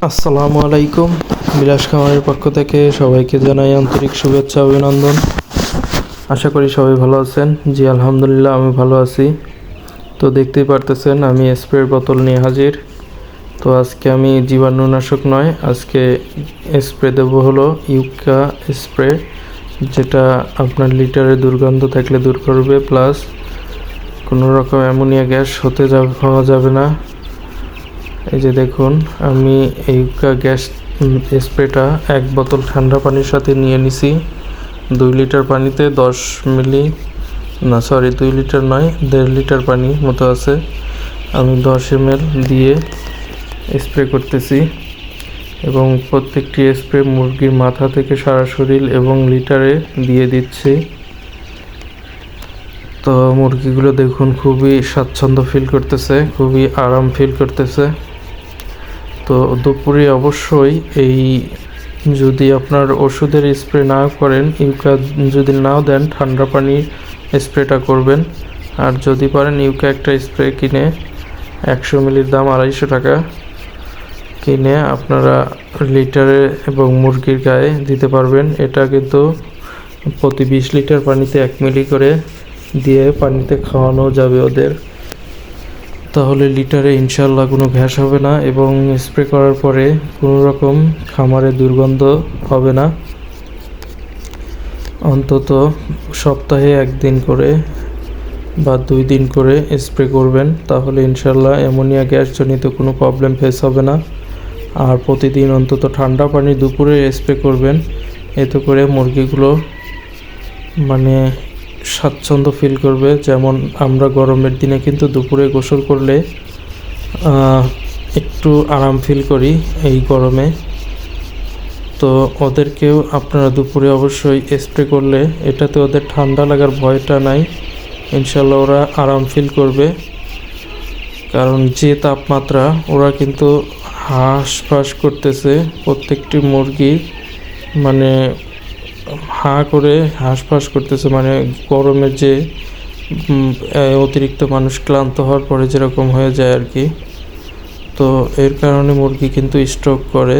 আসসালামু আলাইকুম। বিলাস খামারের পক্ষ থেকে সবাইকে জানাই আন্তরিক শুভেচ্ছা অভিনন্দন। আশা করি সবাই ভালো আছেন। জি আলহামদুলিল্লাহ আমি ভালো আছি। তো দেখতেই পারতেছেন আমি স্প্রের বোতল নিয়ে হাজির। তো আজকে আমি জীবাণুনাশক নয়, আজকে স্প্রে দেবো হলো ইউকা স্প্রে, যেটা আপনার লিটারে দুর্গন্ধ থাকলে দূর করবে, প্লাস কোনো রকম অ্যামোনিয়া গ্যাস হওয়া যাবে না। এই যে দেখুন, আমি ইউকা গ্যাস স্প্রেটা এক বোতল ঠান্ডা পানির সাথে নিয়ে নিছি। 2 লিটার পানিতে 10 মিলি, না সরি 2 লিটার নয়, 1.5 লিটার পানি মতো আছে। আমি 10 ml দিয়ে স্প্রে করতেছি এবং প্রত্যেকটি স্প্রে মুরগির মাথা থেকে সারা শরীর এবং লিটারে দিয়ে দিচ্ছি। তো মুরগিগুলো দেখুন খুবই স্বাচ্ছন্দ্য ফিল করতেছে, খুবই আরাম ফিল করতেছে। তো দুপুরে অবশ্যই এই, যদি আপনার ওষুধের স্প্রে না করেন, ইউকা যদি নাও দেন, ঠান্ডা পানির স্প্রেটা করবেন। আর যদি পারেন ইউকা একটা স্প্রে কিনে 100 মিলির দাম 250 টাকা কিনে আপনারা লিটারে এবং মুরগির গায়ে দিতে পারবেন। এটা কিন্তু প্রতি 20 লিটার পানিতে 1 মিলি করে দিয়ে পানিতে খাওয়ানো যাবে ওদের। তাহলে লিটারে ইনশাল্লাহ কোনো গ্যাস হবে না এবং স্প্রে করার পরে কোনো রকম খামারে দুর্গন্ধ হবে না। অন্তত সপ্তাহে 1 দিন করে বা 2 দিন করে স্প্রে করবেন, তাহলে ইনশাল্লাহ অ্যামোনিয়া গ্যাসজনিত কোনো প্রবলেম ফেস হবে না। আর প্রতিদিন অন্তত ঠান্ডা পানি দুপুরে স্প্রে করবেন, এতে করে মুরগিগুলো মানে স্বাচ্ছন্দ্য ফিল করবে। যেমন আমরা গরমের দিনে কিন্তু দুপুরে গোসল করলে একটু আরাম ফিল করি এই গরমে। তো ওদেরকেও আপনারা দুপুরে অবশ্যই স্প্রে করলে এটাতে ওদের ঠান্ডা লাগার ভয়টা নাই, ইনশাল্লাহ ওরা আরাম ফিল করবে। কারণ যে তাপমাত্রা, ওরা কিন্তু হাঁসফাঁস করতেছে, প্রত্যেকটি মুরগি মানে করে হাঁসফাঁস করতেছে, মানে গরমের যে অতিরিক্ত মানুষ ক্লান্ত হওয়ার পরে যেরকম হয়ে যায় আর কি। তো এর কারণে মুরগি কিন্তু স্ট্রোক করে।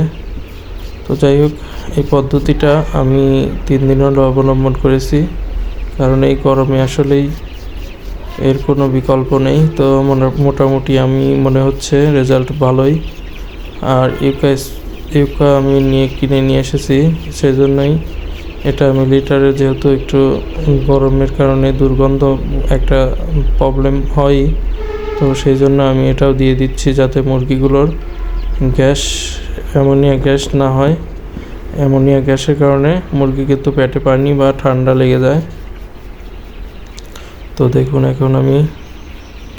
তো যাই হোক, এই পদ্ধতিটা আমি 3 দিন হলো অবলম্বন করেছি, কারণ এই গরমে আসলেই এর কোনো বিকল্প নেই। তো মোটামুটি আমি মনে হচ্ছে রেজাল্ট ভালোই। আর ইউকা আমি কিনে নিয়ে এসেছি, সেই জন্যই এটা আমি লিটারে, যেহেতু একটু গরমের কারণে দুর্গন্ধ একটা প্রবলেম হয়, তো সেই জন্য আমি এটাও দিয়ে দিচ্ছি, যাতে মুরগিগুলোর অ্যামোনিয়া গ্যাস না হয়। অ্যামোনিয়া গ্যাসের কারণে মুরগি কিন্তু পেটে পানি বা ঠান্ডা লেগে যায়। তো দেখুন, এখন আমি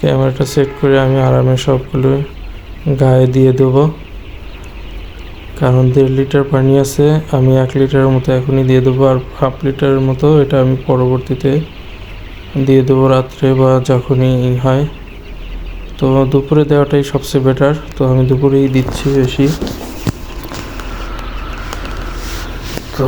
ক্যামেরাটা সেট করে আমি আরামে সবগুলো গায়ে দিয়ে দেবো। কারণ 1.5 লিটার পানি আছে, আমি 1 লিটারের মতো এখনই দিয়ে দেবো, আর 1/2 লিটারের মতো এটা আমি পরবর্তীতে দিয়ে দেবো রাত্রে বা যখনই হয়। তো দুপুরে দেওয়াটাই সবচেয়ে বেটার, তো আমি দুপুরেই দিচ্ছি বেশি। তো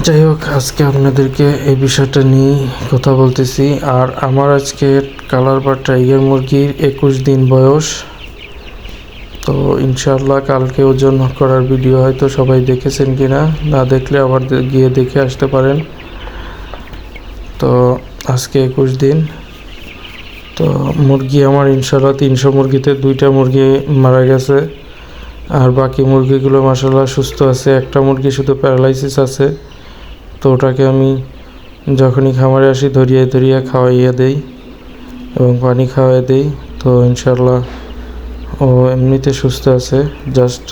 যাই হোক, আজকে আপনাদেরকে এই বিষয়টা নিয়ে কথা বলতেছি। আর আমার আজকে কালার বা টাইগার মুরগির 21 দিন বয়স। তো ইনশাআল্লাহ কালকে ওজন করার ভিডিও হয়তো সবাই দেখেছেন কিনা, না দেখলে আবার গিয়ে দেখে আসতে পারেন। তো আজকে 21 দিন। তো মুরগি আমার ইনশাআল্লাহ 300 মুরগিতে 2টা মুরগি মারা গেছে, আর বাকি মুরগিগুলো মাশাআল্লাহ সুস্থ আছে। একটা মুরগি শুধু প্যারালাইসিস আছে, তো ওটাকে আমি যখনই খামারে আসি ধরিয়ে খাওয়াইয়ে দেই এবং পানি খাওয়াই দেই। তো ইনশাআল্লাহ ও এমনিতে সুস্থ আছে, জাস্ট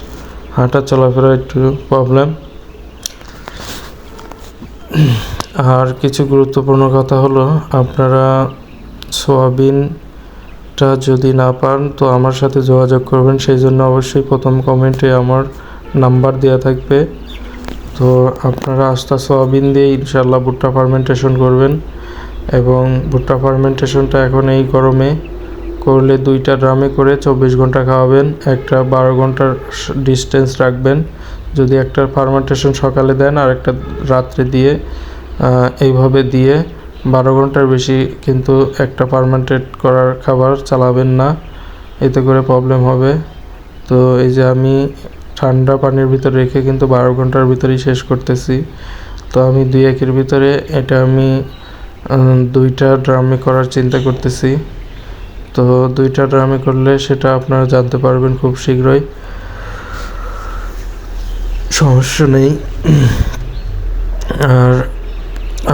হাঁটা চলাফেরা একটু প্রবলেম। আর কিছু গুরুত্বপূর্ণ কথা হলো, আপনারা সোয়াবিনটা যদি না পান তো আমার সাথে যোগাযোগ করবেন। সেই জন্য অবশ্যই প্রথম কমেন্টে আমার নাম্বার দেওয়া থাকবে। তো আপনারা আস্তা সোয়াবিন দিয়ে ইনশাআল্লাহ ভুট্টা ফার্মেন্টেশন করবেন, এবং ভুট্টা ফার্মেন্টেশনটা এখন এই গরমে করলে 2টা ড্রামে করে 24 ঘন্টা খাওয়াবেন, একটা 12 ঘন্টার ডিস্টেন্স রাখবেন। যদি একটা ফার্মেন্টেশন সকালে দেন আর একটা রাত্রে দিয়ে, এইভাবে দিয়ে 12 ঘন্টার বেশি কিন্তু একটা ফার্মেন্টেড করার খাবার চালাবেন না, এতে করে প্রবলেম হবে। তো এই যে আমি ঠান্ডা পানির ভিতরে রেখে কিন্তু 12 ঘন্টার ভিতরেই শেষ করতেছি। তো আমি 2-1-এর ভিতরে এটা আমি 2টা ড্রামে করার চিন্তা করতেছি। তো 2টা ড্রামে করলে সেটা আপনারা জানতে পারবেন খুব শীঘ্রই, সমস্যা নেই। আর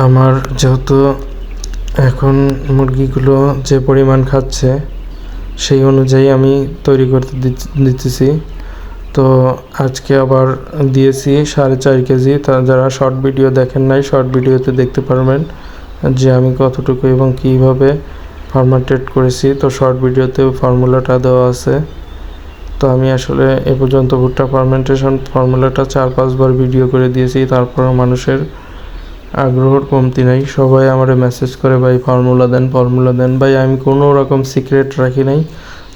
আমার যেহেতু এখন মুরগিগুলো যে পরিমাণ খাচ্ছে সেই অনুযায়ী আমি তৈরি করতে দিতেছি। তো আজকে আবার দিয়েছি 4.5 কেজি। তা যারা শর্ট ভিডিও দেখেন নাই, শর্ট ভিডিওতে দেখতে পারবেন যে আমি কতটুকু এবং কীভাবে ফার্মেন্টেড করেছি। তো শর্ট ভিডিওতেও ফর্মুলাটা দেওয়া আছে। তো আমি আসলে এ পর্যন্ত ভুট্টা ফার্মেন্টেশন ফর্মুলাটা 4-5 বার ভিডিও করে দিয়েছি, তারপরেও মানুষের আগ্রহর কমতি নাই। সবাই আমারে মেসেজ করে, ভাই ফর্মুলা দেন, ফর্মুলা দেন। ভাই আমি কোনো রকম সিক্রেট রাখি নাই,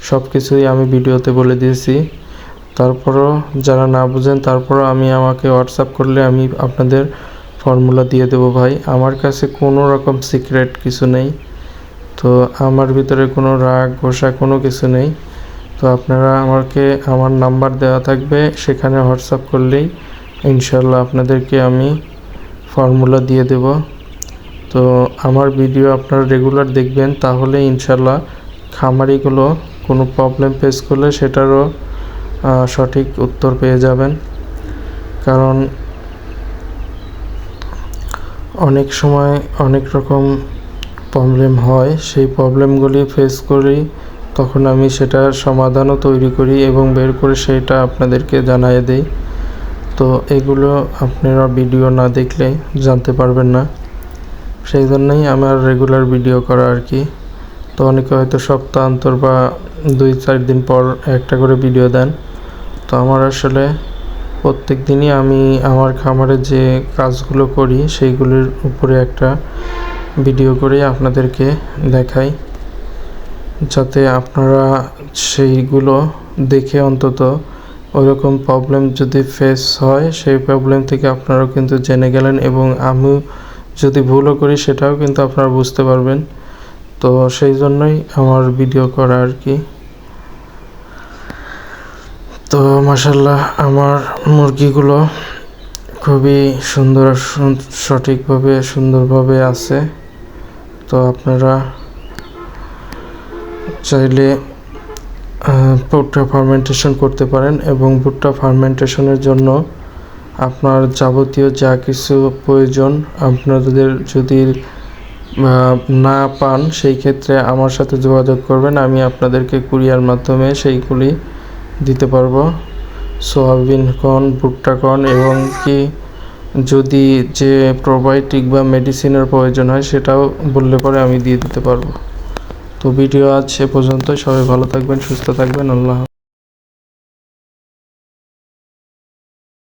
সব কিছুই আমি ভিডিওতে বলে দিয়েছি। তারপরও যারা না বুঝেন, তারপরও আমাকে হোয়াটসঅ্যাপ করলে আমি আপনাদের ফর্মুলা দিয়ে দেবো। ভাই আমার কাছে কোনো রকম সিক্রেট কিছু নেই, তো আমার ভিতরে কোনো রাগ ঘোষা কোনো কিছু নেই। তো আপনারা আমাকে, আমার নাম্বার দেওয়া থাকবে, সেখানে হোয়াটসঅ্যাপ করলেই ইনশাল্লাহ আপনাদেরকে আমি ফর্মুলা দিয়ে দেব। তো আমার ভিডিও আপনারা রেগুলার দেখবেন, তাহলে ইনশাল্লাহ খামারিগুলো কোনো প্রবলেম ফেস করলে সেটারও সঠিক উত্তর পেয়ে যাবেন। কারণ অনেক সময় অনেক রকম প্রবলেম হয়, সেই প্রবলেমগুলি ফেস করি, তখন আমি সেটার সমাধানও তৈরি করি এবং বের করে সেটা আপনাদেরকে জানিয়ে দেই। তো এগুলো আপনারা ভিডিও না দেখলে জানতে পারবেন না, সেই জন্যই আমার রেগুলার ভিডিও করা আর কি। তো অনেকে হয়তো সপ্তাহান্তর বা 2-4 দিন পর একটা করে ভিডিও দেন। তো আমার আসলে প্রত্যেক দিনই আমি আমার খামারে যে কাজগুলো করি সেইগুলির উপরে একটা ভিডিও করে আপনাদেরকে দেখাই, যাতে আপনারা সেইগুলো দেখে অন্তত ওইরকম প্রবলেম যদি ফেস হয়, সেই প্রবলেম থেকে আপনারাও কিন্তু জেনে গেলেন, এবং আমি যদি ভুলও করি সেটাও কিন্তু আপনারা বুঝতে পারবেন। তো সেই জন্যই আমার ভিডিও করা আর কি। তো মাশাআল্লাহ আমার মুরগিগুলো খুবই সঠিকভাবে সুন্দরভাবে আছে। তো আপনারা চাইলে ভুট্টা ফার্মেন্টেশন করতে পারেন, এবং ভুট্টা ফার্মেন্টেশনের জন্য আপনার যাবতীয় যা কিছু প্রয়োজন আপনাদের যদি না পান, সেই ক্ষেত্রে আমার সাথে যোগাযোগ করবেন, আমি আপনাদেরকে কুরিয়ার মাধ্যমে সেইগুলি দিতে পারবো। সয়াবিন কর্ন, ভুট্টা কর্ন, এবং কি যদি যে প্রোবায়োটিক বা মেডিসিনের প্রয়োজন হয় সেটাও বললে পরে আমি দিয়ে দিতে পারবো। তো ভিডিও আজ এ পর্যন্ত। সবাই ভালো থাকবেন, সুস্থ থাকবেন। আল্লাহ।